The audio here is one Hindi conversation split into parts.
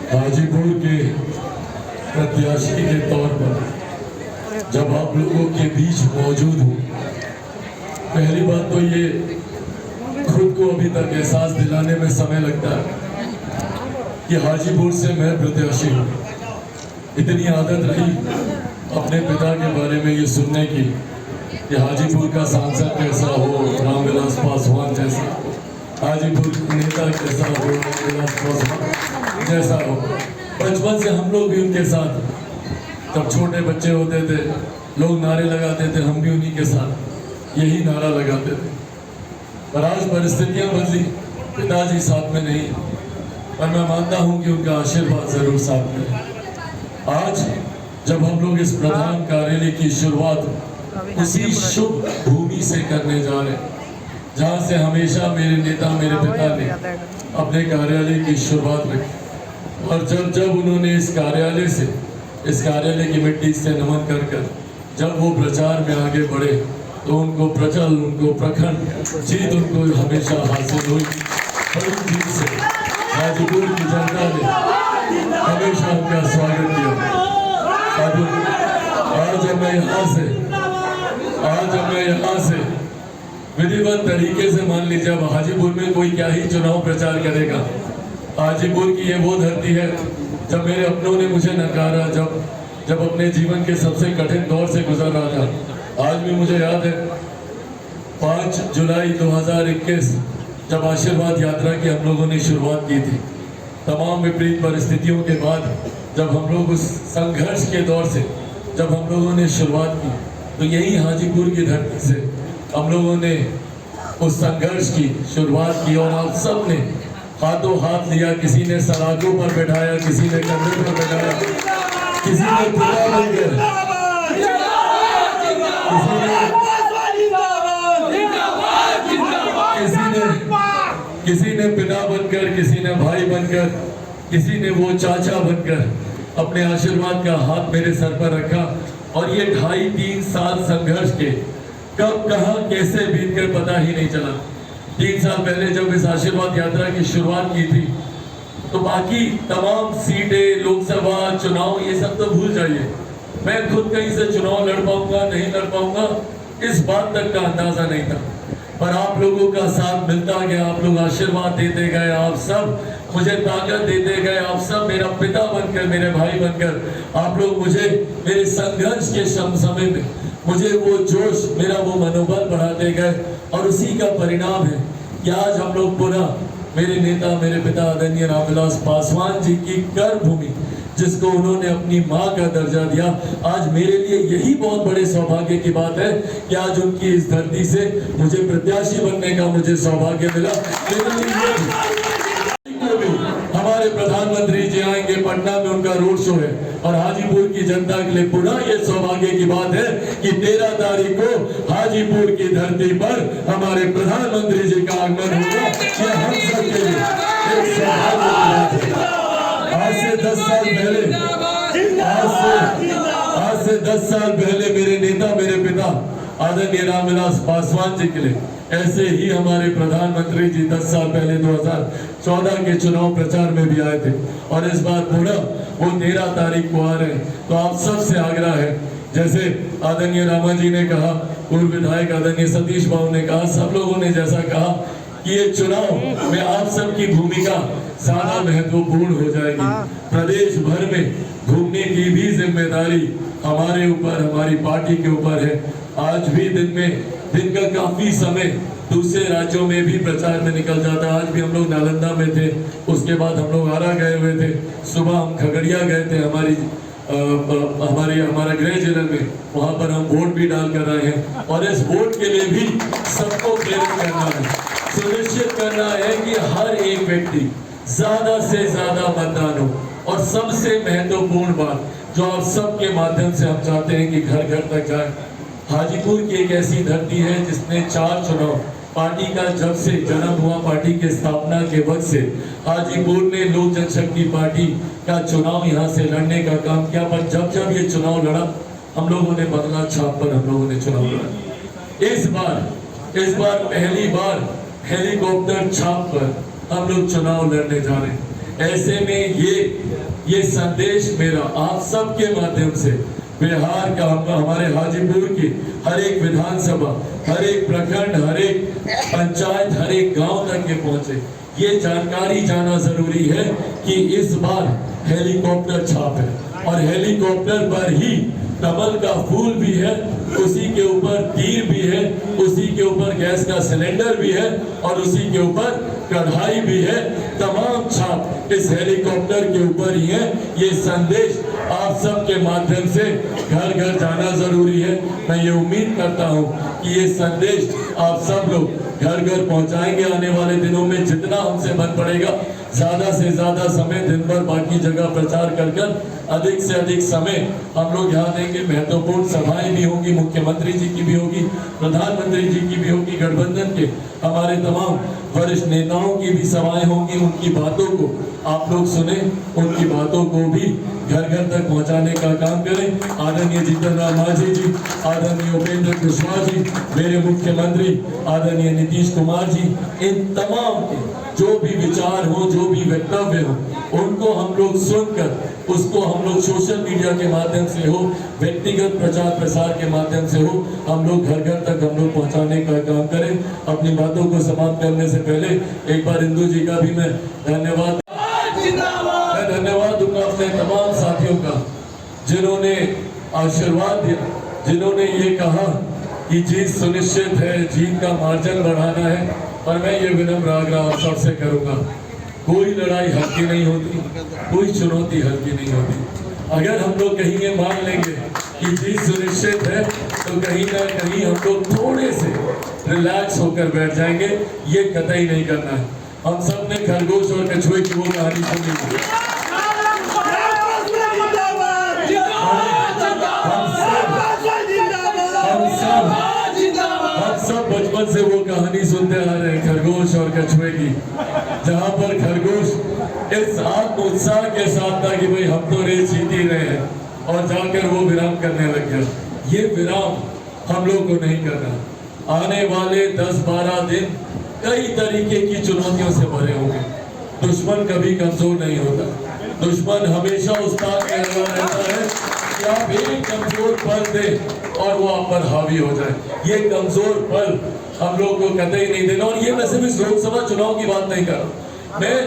हाजीपुर के प्रत्याशी के तौर पर जब आप लोगों के बीच मौजूद हूँ, पहली बात तो ये खुद को अभी तक एहसास दिलाने में समय लगता है कि हाजीपुर से मैं प्रत्याशी हूँ। इतनी आदत रही अपने पिता के बारे में ये सुनने की कि हाजीपुर का सांसद कैसा हो, रामविलास पासवान जैसा, हाजीपुर नेता कैसा हो, रामविलास पासवान जैसा हो। बचपन से हम लोग भी उनके साथ, जब छोटे बच्चे होते थे लोग नारे लगाते थे, हम भी उन्हीं के साथ यही नारा लगाते थे। पर आज परिस्थितियां बदली, पिताजी साथ में नहीं, पर मैं मानता हूं कि उनका आशीर्वाद जरूर साथ में है। आज जब हम लोग इस प्रधान कार्यालय की शुरुआत उसी शुभ भूमि से करने जा रहे हैं जहां से हमेशा मेरे नेता, मेरे पिता ने अपने कार्यालय की शुरुआत रखी, और जब उन्होंने इस कार्यालय की मिट्टी से नमन कर जब वो प्रचार में आगे बढ़े तो उनको प्रचल, उनको प्रखंड जीत उनको हमेशा हासिल हुई। बड़ी जीत से हाजीपुर की जनता ने हमेशा उनका स्वागत किया। आज मैं यहाँ से विधिवत तरीके से, मान लीजिए अब हाजीपुर में कोई क्या ही चुनाव प्रचार करेगा। हाजीपुर की ये वो धरती है जब मेरे अपनों ने मुझे नकारा, जब अपने जीवन के सबसे कठिन दौर से गुजर रहा था। आज भी मुझे याद है 5 जुलाई 2021 जब आशीर्वाद यात्रा की हम लोगों ने शुरुआत की थी। तमाम विपरीत परिस्थितियों के बाद जब हम लोग उस संघर्ष के दौर से जब हम लोगों ने शुरुआत की, तो यही हाजीपुर की धरती से हम लोगों ने उस संघर्ष की शुरुआत की, और आप सब ने हाथों हाथ लिया। किसी ने सलाखों पर बैठाया, किसी ने कंधे पर बैठाया, किसी ने पिता बनकर, किसी ने पिता बनकर, किसी ने भाई बनकर, किसी ने वो चाचा बनकर अपने आशीर्वाद का हाथ मेरे सर पर रखा। और ये 2.5-3 साल संघर्ष के कब कहां कैसे बीत कर पता ही नहीं चला। 3 साल पहले जब इस आशीर्वाद यात्रा की शुरुआत की थी तो बाकी तमाम सीटें, लोकसभा चुनाव, ये सब तो भूल जाइए। मैं खुद कहीं से चुनाव लड़ पाऊंगा नहीं लड़ पाऊंगा इस बात तक का अंदाजा नहीं था। पर आप लोगों का साथ मिलता गया, आप लोग आशीर्वाद देते गए, आप सब मुझे ताकत देते गए, आप सब मेरा पिता बनकर, मेरे भाई बनकर आप लोग मुझे मेरे संघर्ष के समय में मुझे वो जोश, मेरा वो मनोबल बढ़ाते गए। और उसी का परिणाम है कि आज हम लोग पुनः मेरे नेता, मेरे पिता आदरणीय रामविलास पासवान जी की कर्मभूमि, जिसको उन्होंने अपनी मां का दर्जा दिया, आज मेरे लिए यही बहुत बड़े सौभाग्य की बात है कि आज उनकी इस धरती से मुझे प्रत्याशी बनने का मुझे सौभाग्य मिला। हमारे प्रधानमंत्री जी आएंगे, पटना में उनका रोड शो है, और हाजीपुर की जनता के लिए पुनः ये सौभाग्य की बात है कि 13 तारीख को हाजीपुर की धरती पर हमारे प्रधानमंत्री जी का आगमन होगा। ये हम सबके लिए एक सौभाग्य की बात है। आज से 10 साल पहले मेरे नेता, मेरे पिता आदरणीय रामविलास पासवान जी के लिए ऐसे ही हमारे प्रधानमंत्री जी 10 साल पहले 2014 के चुनाव प्रचार में भी आए थे, और इस बार पुनः वो 13 तारीख को आ रहे हैं। तो आप सब से आग्रह है, जैसे आदरणीय रामा जी ने कहा, पूर्व विधायक आदरणीय सतीश बाबू ने कहा, सब लोगों ने जैसा कहा कि ये चुनाव में आप सबकी भूमिका ज्यादा महत्वपूर्ण हो जाएगी। प्रदेश भर में घूमने की भी जिम्मेदारी हमारे ऊपर, हमारी पार्टी के ऊपर है। आज भी दिन का काफी समय दूसरे राज्यों में भी प्रचार में निकल जाता है। आज भी हम लोग नालंदा में थे, उसके बाद हम लोग आरा गए हुए थे, सुबह हम खगड़िया गए थे, हमारा गृह जिले में, वहां पर हम वोट भी डाल कर रहे हैं। और इस वोट के लिए भी सबको प्रेरित करना है, सुनिश्चित करना है कि हर एक व्यक्ति ज्यादा से ज्यादा मतदान हो। और सबसे महत्वपूर्ण बात जो आप सबके माध्यम से हम चाहते हैं कि घर घर तक जाए, हाजीपुर की एक ऐसी धरती है जिसने 4 चुनाव पार्टी का जब से जन्म हुआ, पार्टी के स्थापना के वक्त से हाजीपुर ने लोक जनशक्ति पार्टी का चुनाव यहाँ से लड़ने का काम किया। पर जब ये चुनाव लड़ा, हम लोगों ने बदला छाप पर हम लोगों ने चुनाव लड़ा। इस बार पहली बार हेलीकॉप्टर छाप पर हम लोग चुनाव लड़ने जा रहे हैं। ऐसे में ये संदेश मेरा आप सबके माध्यम से बिहार का हमारे हाजीपुर की हर एक विधानसभा, हर एक प्रखंड, हर एक पंचायत, हर एक गांव तक ये पहुंचे। ये जानकारी जाना जरूरी है कि इस बार हेलीकॉप्टर छाप है और हेलीकॉप्टर पर ही कमल का फूल भी है, उसी के ऊपर तीर भी है, उसी के ऊपर गैस का सिलेंडर भी है और उसी के ऊपर कढ़ाई भी है। तमाम छाप इस हेलीकॉप्टर के ऊपर ही है। ये संदेश आप सबके माध्यम से घर घर जाना जरूरी है। मैं ये उम्मीद करता हूँ कि ये संदेश आप सब लोग घर घर पहुंचाएंगे। आने वाले दिनों में जितना हमसे बन पड़ेगा ज्यादा से ज्यादा समय दिन भर बाकी जगह प्रचार कर अधिक से अधिक समय हम लोग यहाँ देंगे। महत्वपूर्ण सभाएं भी होंगी, मुख्यमंत्री जी की भी होगी, प्रधानमंत्री जी की भी होगी, गठबंधन के हमारे तमाम वरिष्ठ नेताओं की भी सभाएं होंगी। उनकी बातों को आप लोग सुने, उनकी बातों को भी घर घर तक पहुंचाने का काम करें। आदरणीय जीतन राम मांझी जी, आदरणीय उपेंद्र कुशवाहा जी, मेरे मुख्यमंत्री आदरणीय नीतीश कुमार जी, इन तमाम के जो भी विचार हो, जो भी वक्तव्य हो, उनको हम लोग सुनकर उसको हम लोग सोशल मीडिया के माध्यम से हो, व्यक्तिगत प्रचार प्रसार के माध्यम से हो, हम लोग घर घर तक हम लोग पहुंचाने का काम करें। अपनी बातों को समाप्त करने से पहले एक बार इंदु जी का भी मैं धन्यवाद दूंगा अपने तमाम साथियों का, जिन्होंने आशीर्वाद दिया, जिन्होंने ये कहा कि जीत सुनिश्चित है, जीत का मार्जिन बढ़ाना है। और मैं ये विनम्र आग्रह आप सबसे करूंगा, कोई लड़ाई हल्की नहीं होती, कोई चुनौती हल्की नहीं होती। अगर हम लोग कहीं ये मान लेंगे कि जीत सुनिश्चित है तो कहीं ना कहीं हम लोग थोड़े से रिलैक्स होकर बैठ जाएंगे। ये कतई नहीं करना है। हम सब ने खरगोश और कछुए की वो कहानी सुनी, सब बचपन से वो कहानी सुनते आ रहे हैं, खरगोश और कछुए की, जहां पर खरगोश इस आत्म उत्साह के साथ था कि भाई हम तो रेस जीत ही रहे हैं, और जाकर वो विराम करने लग गया। ये विराम हम लोग को नहीं करना। आने वाले 10-12 दिन कई तरीके की चुनौतियों से भरे होंगे। दुश्मन कभी कमजोर नहीं होता, दुश्मन हमेशा उस्ताद में लगा रहता है कि आप एक कमजोर पल दें और वो आप पर हावी हो जाए। ये कमजोर पल हम लोग को कतई नहीं देना। और ये मैं सिर्फ इस लोकसभा चुनाव की बात नहीं कर रहा, मैं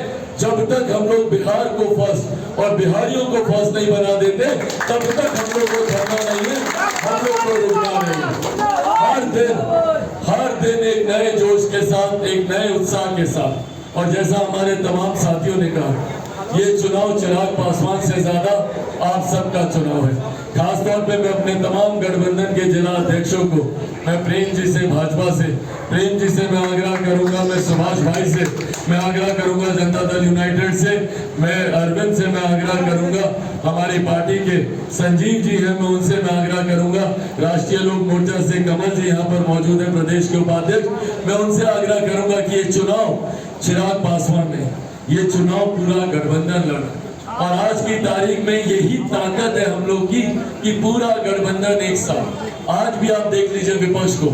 जब तक हम लोग बिहार को फर्स्ट और बिहारियों को फर्स्ट नहीं बना देते तब तक हम लोग को थकना नहीं है, हम लोग को रुकना नहीं है। हर दिन एक नए जोश के साथ, एक नए उत्साह के साथ। और जैसा हमारे तमाम साथियों ने कहा, ये चुनाव चिराग पासवान से ज्यादा आप सबका चुनाव है। खास तौर पे मैं अपने तमाम गठबंधन के जिला अध्यक्षों को, मैं प्रेम जी से, भाजपा से, प्रेम जी से मैं आग्रह करूंगा, मैं सुभाष भाई से मैं आग्रह करूंगा, जनता दल यूनाइटेड से मैं अरविंद से मैं आग्रह करूंगा, हमारी पार्टी के संजीव जी हैं, मैं उनसे मैं आग्रह करूंगा, राष्ट्रीय लोक मोर्चा से कमल जी यहाँ पर मौजूद है, प्रदेश के उपाध्यक्ष, मैं उनसे आग्रह करूंगा कि ये चुनाव चिराग पासवान ने, ये चुनाव पूरा गठबंधन लड़ा। और आज की तारीख में यही ताकत है हम लोग की कि पूरा गठबंधन एक साथ। आज भी आप देख लीजिए विपक्ष को,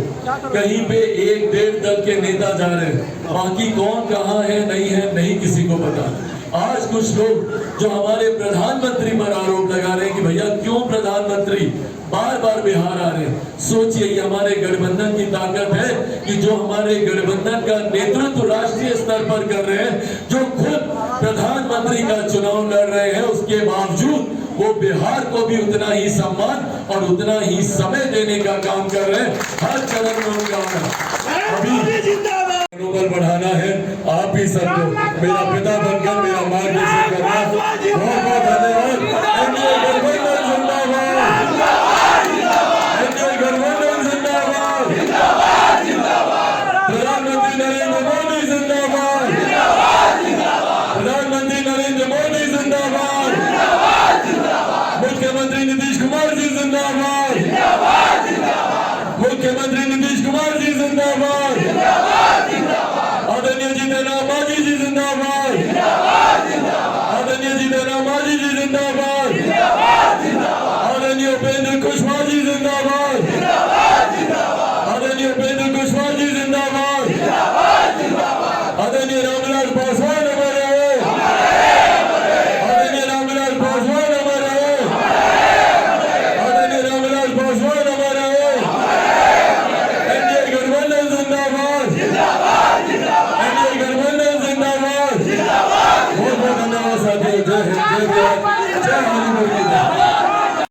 कहीं पे 1-1.5 दल के नेता जा रहे हैं, बाकी कौन कहाँ है नहीं किसी को पता। आज कुछ लोग जो हमारे प्रधानमंत्री पर आरोप लगा रहे हैं कि भैया क्यों प्रधानमंत्री बार बार बिहार आ रहे हैं, सोचिए ये हमारे गठबंधन की ताकत है कि जो हमारे गठबंधन का नेतृत्व राष्ट्रीय स्तर पर कर रहे हैं, जो खुद प्रधानमंत्री का चुनाव लड़ रहे हैं, उसके बावजूद वो बिहार को भी उतना ही सम्मान और उतना ही समय देने का काम कर रहे हैं। हर चरण में उनका अभी मनोबल बढ़ाना है। आप ही सबको मेरा पिता बनकर